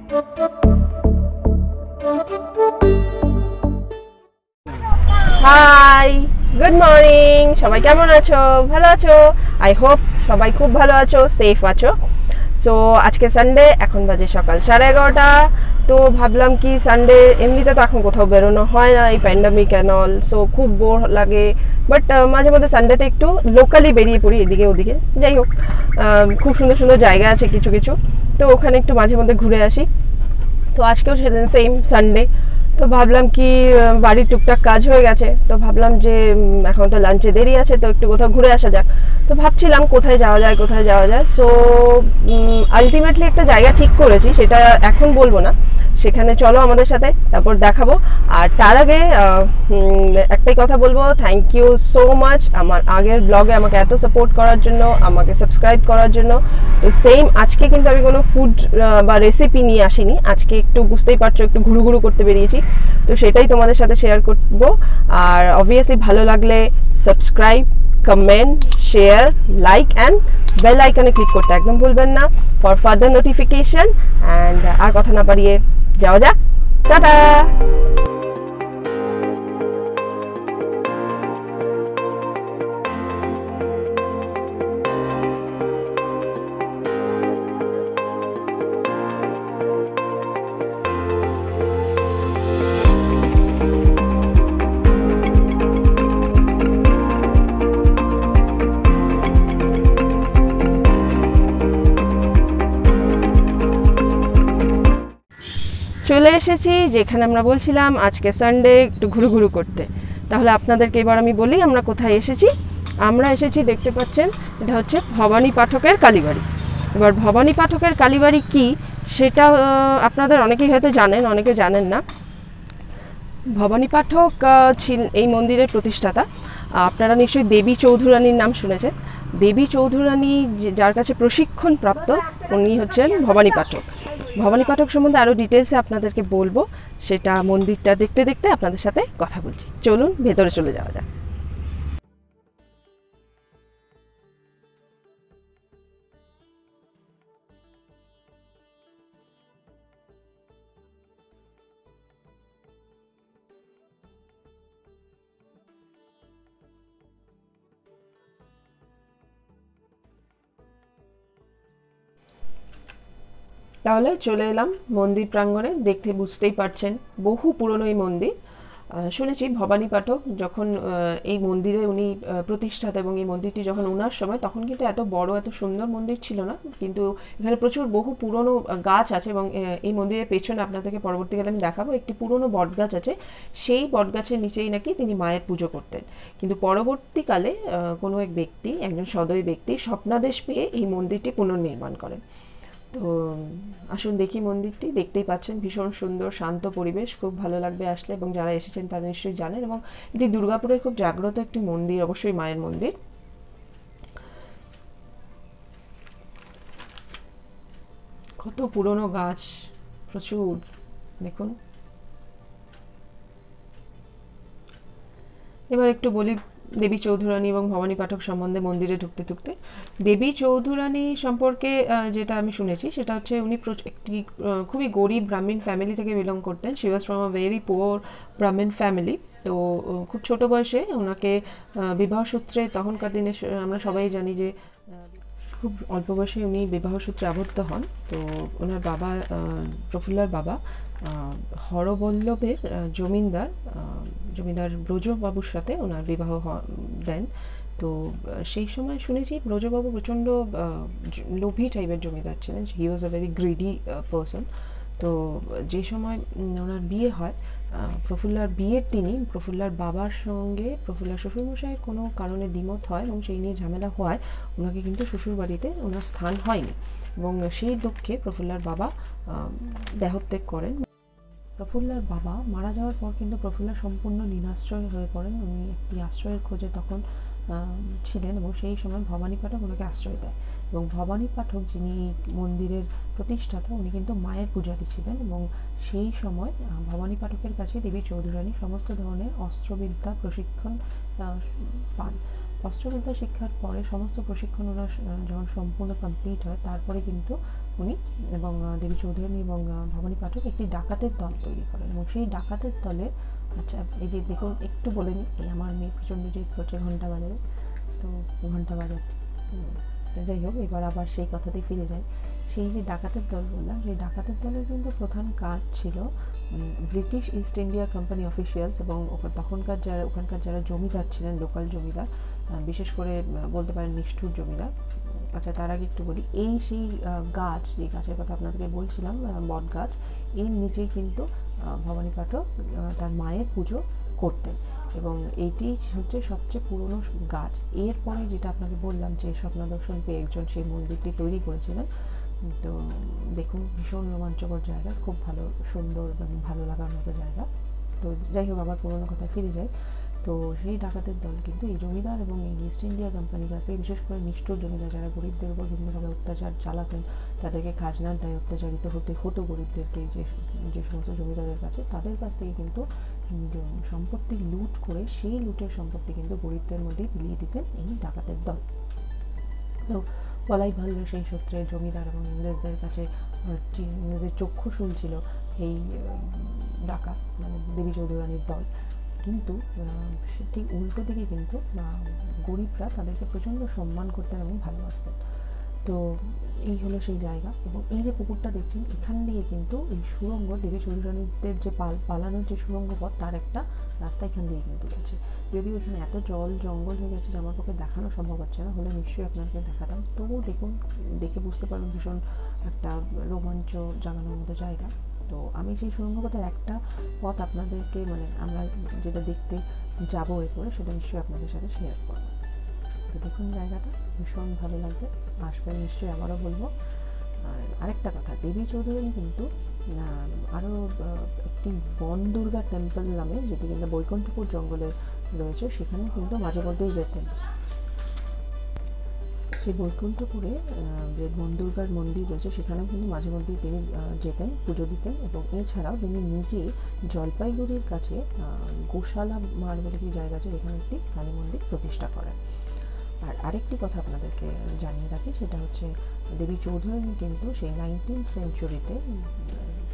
High, good morning. সবাই কেমন আছো? ভালো আছো? আই হোপ সবাই খুব ভালো আছো, সেফ আছো। সো আজকে সানডে, এখন বাজে সকাল 11:30। তো ভাবলাম কি সানডে এমনিতে তো এখন কোথাও বেরোনো হয় না, এই প্যান্ডামিক অ্যান্ড অল, সো খুব বোর লাগে। বাট মাঝে মধ্যে সানডেতে একটু লোকালি বেরিয়ে পড়ি, এদিকে ওদিকে। যাই হোক, খুব সুন্দর সুন্দর জায়গা আছে কিছু কিছু, তো ওখানে একটু মাঝে মধ্যে ঘুরে আসি। তো আজকেও সেম সানডে, তো ভাবলাম কি বাড়ির টুকটাক কাজ হয়ে গেছে, তো ভাবলাম যে এখন তো লাঞ্চে দেরি আছে, তো একটু কোথাও ঘুরে আসা যাক। তো ভাবছিলাম কোথায় যাওয়া যায়। সো আলটিমেটলি একটা জায়গা ঠিক করেছি, সেটা এখন বলবো না, সেখানে চলো আমাদের সাথে, তারপর দেখাবো। আর তার আগে একটাই কথা বলবো, থ্যাংক ইউ সো মাচ আমার আগের ব্লগে আমাকে এত সাপোর্ট করার জন্য, আমাকে সাবস্ক্রাইব করার জন্য। তো সেম আজকে কিন্তু আমি কোনো ফুড বা রেসিপি নিয়ে আসিনি, আজকে একটু বুঝতেই পারছো একটু ঘুরু করতে বেরিয়েছি, তো সেটাই তোমাদের সাথে শেয়ার করবো। আর অবভিয়াসলি ভালো লাগলে subscribe, comment, share, like and bell আইকনে ক্লিক করতে একদম ভুলবেন না ফর ফার্দার নোটিফিকেশন। অ্যান্ড আর কথা না বাড়িয়ে যাওয়া যাক, টাটা। চলে এসেছি যেখানে আমরা বলছিলাম আজকে সানডে একটু ঘুরু করতে। তাহলে আপনাদেরকে এবার আমি বলি আমরা কোথায় এসেছি। আমরা এসেছি, দেখতে পাচ্ছেন, এটা হচ্ছে ভবানী পাঠকের কালীবাড়ি। এবার ভবানী পাঠকের কালীবাড়ি কি সেটা আপনাদের অনেকেই হয়তো জানেন, অনেকে জানেন না। ভবানী পাঠক এই মন্দিরের প্রতিষ্ঠাতা। আপনারা নিশ্চয়ই দেবী চৌধুরানীর নাম শুনেছেন। দেবী চৌধুরানী যার কাছে প্রশিক্ষণ প্রাপ্ত, উনি হচ্ছেন ভবানী পাঠক। ভবানী পাঠক সম্বন্ধে আরও ডিটেলসে আপনাদেরকে বলবো, সেটা মন্দিরটা দেখতে দেখতে আপনাদের সাথে কথা বলছি। চলুন ভেতরে চলে যাওয়া যাক। তাহলে চলে এলাম মন্দির প্রাঙ্গণে, দেখতে বুঝতেই পারছেন বহু পুরনো এই মন্দির। শুনেছি ভবানী পাঠক যখন এই মন্দিরে উনি প্রতিষ্ঠাতা, এবং এই মন্দিরটি যখন ওনার সময়, তখন কিন্তু এত বড় এত সুন্দর মন্দির ছিল না, কিন্তু এখানে প্রচুর বহু পুরনো গাছ আছে। এবং এই মন্দিরের পেছনে আপনাদেরকে পরবর্তীকালে আমি দেখাবো, একটি পুরনো বটগাছ আছে। সেই বটগাছের নিচেই নাকি তিনি মায়ের পুজো করতেন। কিন্তু পরবর্তীকালে কোনো এক ব্যক্তি, একজন সদয় ব্যক্তি স্বপ্নাদেশ পেয়ে এই মন্দিরটি পুনর্নির্মাণ করেন। তো আসুন দেখি মন্দিরটি। দেখতেই পাচ্ছেন ভীষণ সুন্দর শান্ত পরিবেশ, খুব ভালো লাগবে আসলে, এবং যারা এসেছেন তারা নিশ্চয়ই জানেন। এবং এটি দুর্গাপুরের খুব জাগ্রত একটি মন্দির, অবশ্যই মায়ের মন্দির। কত পুরনো গাছ, প্রচুর, দেখুন। এবার একটু বলি দেবী চৌধুরানী এবং ভবানী পাঠক সম্বন্ধে মন্দিরে ঢুকতে। দেবী চৌধুরানী সম্পর্কে যেটা আমি শুনেছি সেটা হচ্ছে উনি একটি খুবই গরিব ব্রাহ্মণ ফ্যামিলি থেকে বিলং করতেন। She was from a very poor ব্রাহ্মণ ফ্যামিলি। তো খুব ছোট বয়সে ওনাকে বিবাহ সূত্রে, তখনকার দিনে আমরা সবাই জানি যে খুব অল্প বয়সে উনি বিবাহ সূত্রে আবদ্ধ হন। তো ওনার বাবা, প্রফুল্লার বাবা, হরবল্লভের জমিদার ব্রজবাবুর সাথে ওনার বিবাহ দেন। তো সেই সময় শুনেছি ব্রজবাবু প্রচণ্ড লোভী টাইপের জমিদার ছিলেন। হি ওয়াজ আ ভেরি গ্রিডি পারসন। তো যে সময় ওনার বিয়ে হয়, প্রফুল্লার বিয়ের দিনই প্রফুল্লার বাবার সঙ্গে প্রফুল্লার শ্বশুরমশাইয়ের কোনো কারণে দ্বিমত হয়, এবং সেই নিয়ে ঝামেলা হওয়ায় ওনাকে কিন্তু শ্বশুরবাড়িতে ওনার স্থান হয়নি, এবং সেই দুঃখে প্রফুল্লার বাবা দেহত্যাগ করেন। প্রফুল্লার বাবা মারা যাওয়ার পর কিন্তু প্রফুল্লা সম্পূর্ণ নিরাশ্রয় হয়ে পড়েন। উনি একটি আশ্রয়ের খোঁজে তখন ছিলেন, এবং সেই সময় ভবানী পাঠক ওনাকে আশ্রয় দেয়। এবং ভবানী পাঠক যিনি মন্দিরের প্রতিষ্ঠাতা, উনি কিন্তু মায়ের পূজারী ছিলেন, এবং সেই সময় ভবানী পাঠকের কাছে দেবী চৌধুরানী সমস্ত ধরনের অস্ত্রবিদ্যা প্রশিক্ষণ পান। অস্ত্রবিদ্যা শিক্ষার পরে সমস্ত প্রশিক্ষণ ওনার যখন সম্পূর্ণ কমপ্লিট হয় তারপরে কিন্তু উনি এবং দেবী চৌধুরানী এবং ভবানী পাঠক একটি ডাকাতের দল তৈরি করেন এবং সেই ডাকাতের দলের আচ্ছা এই যে দেখুন একটু বলে নিই, এই আমার মেয়ে প্রচণ্ড জেদ করছে ঘন্টা বাজাবে, তো ঘন্টা বাজাচ্ছে। তো যাই হোক, এবার আবার সেই কথাতেই ফিরে যায়। সেই যে ডাকাতের দল বললাম, সেই ডাকাতের দলের কিন্তু প্রধান কাজ ছিল British east India company officials এবং ওখানকার যারা জমিদার ছিলেন, লোকাল জমিদার, বিশেষ করে বলতে পারেন নিষ্ঠুর জমিদার। আচ্ছা, তার আগে একটু বলি, এই সেই গাছ, যে গাছের কথা আপনাদেরকে বলছিলাম, বট গাছ, এর নিচেই কিন্তু ভবানী পাঠক তার মায়ের পুজো করতেন এবং এইটি হচ্ছে সবচেয়ে পুরনো গাছ। এরপরে যেটা আপনাকে বললাম যে স্বপ্নদর্শন পেয়ে একজন সেই মন্দিরটি তৈরি করেছিলেন। তো দেখুন, ভীষণ রোমাঞ্চকর জায়গা, খুব ভালো, সুন্দর এবং ভালো লাগার মতো জায়গা। তো যাই হোক, আবার পুরোনো কথায় ফিরে যাই। তো সেই ডাকাতের দল কিন্তু এই জমিদার এবং এই ইস্ট ইন্ডিয়া কোম্পানির কাছ থেকে, বিশেষ করে নিষ্ঠুর জমিদার যারা গরিবদের উপর বিভিন্নভাবে অত্যাচার চালাতেন, তাদেরকে খাজনার দায়ে অত্যাচারিত হতো গরিবদেরকে, যে সমস্ত জমিদারের কাছে, তাদের কাছ থেকে কিন্তু সম্পত্তি লুট করে সেই লুটের সম্পত্তি কিন্তু গরিবদের মধ্যেই বিলিয়ে দিতেন এই ডাকাতের দল। তো বলাই ভালো, সেই সূত্রে জমিদার এবং ইংরেজদের কাছে ইংরেজের চক্ষুশূল ছিল এই ডাকাত, মানে দেবী চৌধুরানীর দল। কিন্তু ঠিক উল্টো দিকে কিন্তু গরিবরা তাদেরকে প্রচণ্ড সম্মান করতেন এবং ভালোবাসতেন। তো এই হলো সেই জায়গা। এবং এই যে পুকুরটা দেখছেন, এখান দিয়ে কিন্তু এই সুড়ঙ্গ, দেবী চৌধুরানীদের যে পালানোর যে সুড়ঙ্গ পথ, তার একটা রাস্তা এখান দিয়ে কিন্তু গেছে। যদিও এখানে এত জল জঙ্গল হয়ে গেছে যে আমার পক্ষে দেখানো সম্ভব হচ্ছে না, হলে নিশ্চয়ই আপনাকে দেখাতাম। তবুও দেখুন, দেখে বুঝতে পারবেন ভীষণ একটা রোমাঞ্চ জাগানোর মতো জায়গা। তো আমি সেই সুড়ঙ্গ পথের একটা পথ আপনাদেরকে, মানে আমরা যেটা দেখতে যাবো এরপরে, সেটা নিশ্চয়ই আপনাদের সাথে শেয়ার করবো। তো দেখুন, জায়গাটা ভীষণ ভালো লাগবে, আসবেন নিশ্চয়ই, আবারও বলবো। আর আরেকটা কথা, দেবী চৌধুরানী কিন্তু আরও একটি বন দুর্গা টেম্পল নামে, যেটি কিন্তু বৈকুণ্ঠপুর জঙ্গলে রয়েছে, সেখানে কিন্তু মাঝে মধ্যেই যেতেন। সেই বৈকুণ্ঠপুরে যে বন দুর্গার মন্দির রয়েছে, সেখানেও কিন্তু মাঝে মধ্যেই তিনি যেতেন, পুজো দিতেন। এবং এছাড়াও তিনি নিজে জলপাইগুড়ির কাছে গোশালা মার বলে একটি জায়গা আছে, যেখানে একটি কালী মন্দির প্রতিষ্ঠা করেন। আর আরেকটি কথা আপনাদেরকে জানিয়ে রাখি, সেটা হচ্ছে দেবী চৌধুরানী কিন্তু সেই 19th সেঞ্চুরিতে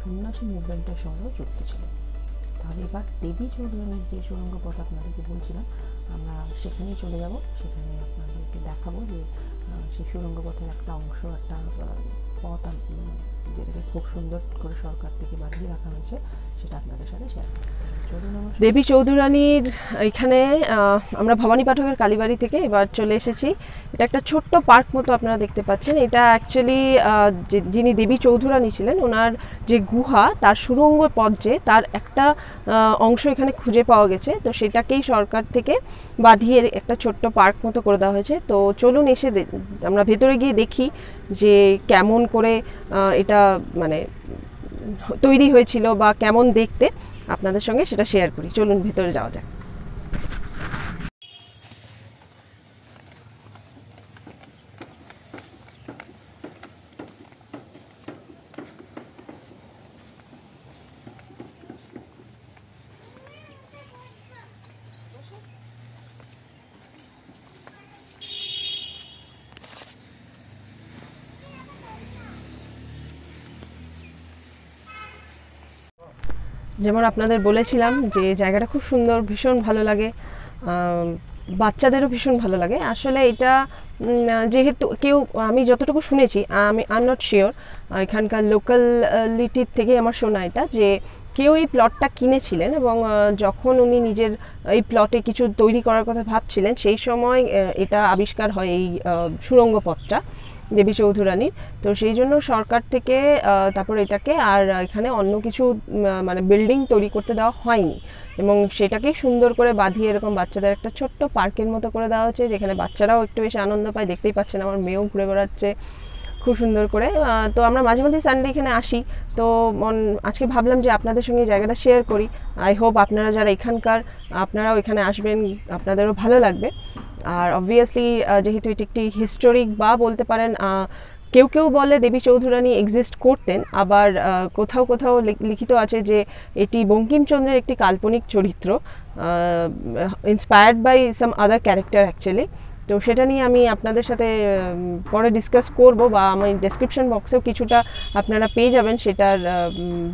সন্ন্যাসী মুভমেন্টের সঙ্গেও যুক্ত ছিলেন। তাহলে এবার দেবী চৌধুরানীর যে সুড়ঙ্গ পথ আপনাদেরকে বলছিলাম, আমরা সেখানেই চলে যাব। সেখানে আপনাদেরকে দেখাবো যে সেই সুড়ঙ্গ পথের একটা অংশ, একটা পথ যেটাকে খুব সুন্দর করে সরকার থেকে বাঁধিয়ে রাখা হয়েছে, সেটা আপনাদের সাথে শেয়ার করব। দেবী চৌধুরানীর এখানে আমরা ভবানী পাঠকের কালীবাড়ি থেকে এবার চলে এসেছি। এটা একটা ছোট্ট পার্ক মতো আপনারা দেখতে পাচ্ছেন। এটা অ্যাকচুয়ালি যিনি দেবী চৌধুরানী ছিলেন, ওনার যে গুহা, তার সুড়ঙ্গ পথ, যে তার একটা অংশ এখানে খুঁজে পাওয়া গেছে। তো সেটাকেই সরকার থেকে বাঁধিয়ে একটা ছোট্ট পার্ক মতো করে দেওয়া হয়েছে। তো চলুন এসে আমরা ভেতরে গিয়ে দেখি যে কেমন করে এটা মানে তৈরি হয়েছিল বা কেমন দেখতে, আপনাদের সঙ্গে সেটা শেয়ার করি। চলুন ভেতরে যাওয়া যাক। যেমন আপনাদের বলেছিলাম যে জায়গাটা খুব সুন্দর, ভীষণ ভালো লাগে, বাচ্চাদেরও ভীষণ ভালো লাগে। আসলে এটা যেহেতু আমি যতটুকু শুনেছি, আই এম নট শিওর, এখানকার লোকালিটির থেকে আমার শোনা এটা, যে কেউ এই প্লটটা কিনেছিলেন এবং যখন উনি নিজের এই প্লটে কিছু তৈরি করার কথা ভাবছিলেন, সেই সময় এটা আবিষ্কার হয়, এই সুড়ঙ্গ পথটা দেবী চৌধুরানী। তো সেই জন্য সরকার থেকে তারপর এটাকে আর এখানে অন্য কিছু মানে বিল্ডিং তৈরি করতে দেওয়া হয়নি, এবং সেটাকেই সুন্দর করে বাঁধিয়ে এরকম বাচ্চাদের একটা ছোট্ট পার্কের মতো করে দেওয়া হচ্ছে, যেখানে বাচ্চারাও একটু বেশি আনন্দ পায়। দেখতেই পাচ্ছেন আমার মেয়েও ঘুরে বেড়াচ্ছে খুব সুন্দর করে। তো আমরা মাঝে মাঝে সানডে এখানে আসি, তো আজকে ভাবলাম যে আপনাদের সঙ্গে জায়গাটা শেয়ার করি। আই হোপ আপনারা যারা এখানকার, আপনারাও এখানে আসবেন, আপনাদেরও ভালো লাগবে। আর অবভিয়াসলি যেহেতু এটি একটি হিস্টোরিক বা বলতে পারেন কেউ কেউ বলে দেবী চৌধুরানী এক্সিস্ট করতেন, আবার কোথাও কোথাও লিখিত আছে যে এটি বঙ্কিমচন্দ্রের একটি কাল্পনিক চরিত্র, inspired by some other character actually. তো সেটা নিয়ে আমি আপনাদের সাথে পরে ডিসকাস করব, বা আমার ডেসক্রিপশন বক্সেও কিছুটা আপনারা পেয়ে যাবেন সেটার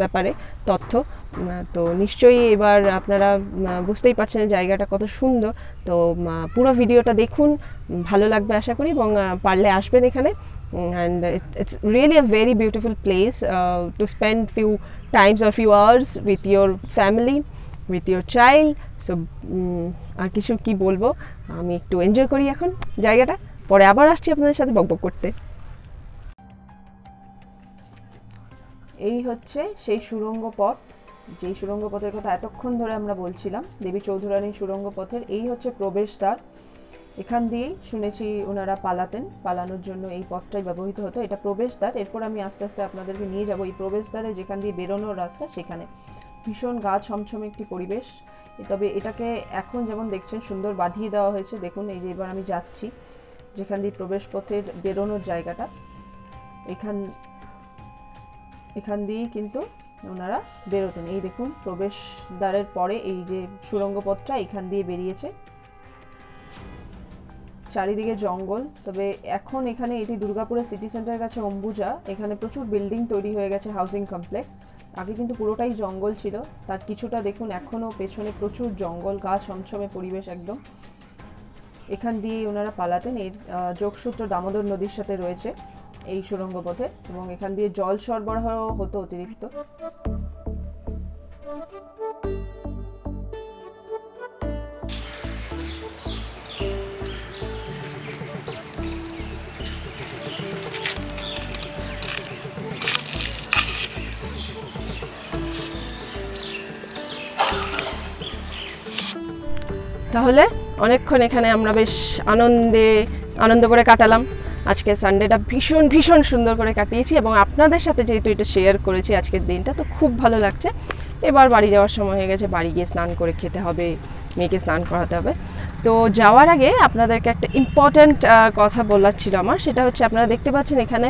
ব্যাপারে তথ্য। তো নিশ্চয়ই এবার আপনারা বুঝতেই পারছেন জায়গাটা কত সুন্দর। তো পুরো ভিডিওটা দেখুন, ভালো লাগবে আশা করি, এবং পারলে আসবেন এখানে। And it's really a very beautiful place to spend few times or few hours with your family, with your child. So আর কিছু কি বলবো, আমি একটু এনজয় করি এখন জায়গাটা, পরে আবার আসছি আপনাদের সাথে বকবক করতে। এই হচ্ছে সেই সুড়ঙ্গ পথ, যেই সুড়ঙ্গ পথের কথা এতক্ষণ ধরে আমরা বলছিলাম, দেবী চৌধুরানীর সুড়ঙ্গ পথের এই হচ্ছে প্রবেশদ্বার। এখান দিয়েই শুনেছি ওনারা পালানোর জন্য এই পথটাই ব্যবহৃত হতো। এটা প্রবেশদ্বার। এরপর আমি আস্তে আস্তে আপনাদেরকে নিয়ে যাব এই প্রবেশদ্বারে, যেখান দিয়ে বেরোনোর রাস্তা সেখানে। ভীষণ গা ছমছমে একটি পরিবেশ, তবে এটাকে এখন যেমন দেখছেন সুন্দর বাঁধিয়ে দেওয়া হয়েছে। দেখুন এই যে এবার আমি যাচ্ছি যেখান দিয়ে প্রবেশ পথের বেরোনোর জায়গাটা, এখান দিয়েই কিন্তু ওনারা বেরোতেন। এই দেখুন প্রবেশদ্বারের পরে এই যে সুড়ঙ্গ পথটা এখান দিয়ে বেরিয়েছে। চারিদিকে জঙ্গল, তবে এখন এখানে এটি দুর্গাপুরের সিটি সেন্টারের কাছে অম্বুজা, এখানে প্রচুর বিল্ডিং তৈরি হয়ে গেছে, হাউজিং কমপ্লেক্স। আগে কিন্তু পুরোটাই জঙ্গল ছিল, তার কিছুটা দেখুন এখনও পেছনে প্রচুর জঙ্গল, গা ছমছমে পরিবেশ একদম। এখান দিয়ে ওনারা পালাতেন। এর যোগসূত্র দামোদর নদীর সাথে রয়েছে এই সুড়ঙ্গ পথে, এবং এখান দিয়ে জল সরবরাহ হতো অতিরিক্ত। তাহলে অনেকক্ষণ এখানে আমরা বেশ আনন্দ করে কাটালাম। আজকে সানডেটা ভীষণ ভীষণ সুন্দর করে কাটিয়েছি, এবং আপনাদের সাথে যেহেতু এটা শেয়ার করেছি আজকের দিনটা, তো খুব ভালো লাগছে। এবার বাড়ি যাওয়ার সময় হয়ে গেছে, বাড়ি গিয়ে স্নান করে খেতে হবে, মেয়েকে স্নান করাতে হবে। তো যাওয়ার আগে আপনাদেরকে একটা ইম্পর্ট্যান্ট কথা বলার ছিল আমার, সেটা হচ্ছে আপনারা দেখতে পাচ্ছেন এখানে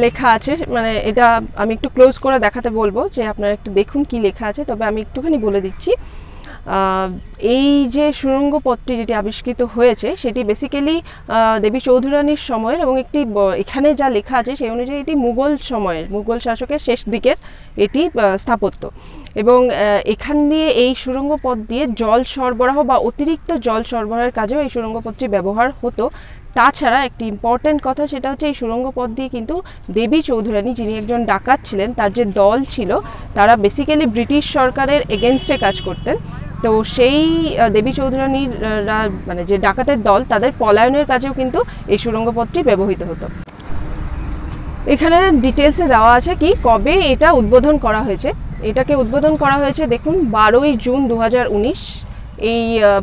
লেখা আছে, মানে এটা আমি একটু ক্লোজ করে দেখাতে বলবো যে আপনারা একটু দেখুন কি লেখা আছে, তবে আমি একটুখানি বলে দিচ্ছি। এই যে সুড়ঙ্গ পথটি যেটি আবিষ্কৃত হয়েছে সেটি বেসিক্যালি দেবী চৌধুরানীর সময়ের, এবং একটি এখানে যা লেখা আছে সেই অনুযায়ী এটি মুঘল শাসকের শেষ দিকের এটি স্থাপত্য। এবং এখান দিয়ে এই সুড়ঙ্গ পথ দিয়ে জল সরবরাহ বা অতিরিক্ত জল সরবরাহের কাজেও এই সুড়ঙ্গ পথটি ব্যবহার হতো। তাছাড়া একটি ইম্পর্টেন্ট কথা, সেটা হচ্ছে এই সুড়ঙ্গ পথ দিয়ে কিন্তু দেবী চৌধুরানী, যিনি একজন ডাকাত ছিলেন, তার যে দল ছিল তারা বেসিক্যালি ব্রিটিশ সরকারের এগেনস্টে কাজ করতেন। তো সেই দেবী চৌধুরানীর মানে যে ডাকাতের দল, তাদের পলায়নের কাজেও কিন্তু এই সুড়ঙ্গ পথটি ব্যবহৃত হতো। এখানে ডিটেলসে দেওয়া আছে কি কবে এটা উদ্বোধন করা হয়েছে। এটাকে উদ্বোধন করা হয়েছে দেখুন 12ই জুন 2019 এই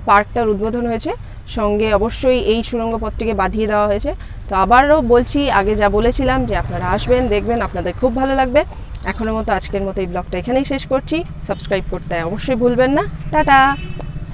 পার্কটার উদ্বোধন হয়েছে। সঙ্গে অবশ্যই এই সুড়ঙ্গ পথটিকে বাঁধিয়ে দেওয়া হয়েছে। তো আবারও বলছি, আগে যা বলেছিলাম যে আপনারা আসবেন, দেখবেন, আপনাদের খুব ভালো লাগবে। এখনের মতো আজকের মতো এই ব্লগটা এখানেই শেষ করছি। সাবস্ক্রাইব করতে অবশ্যই ভুলবেন না। টাটা।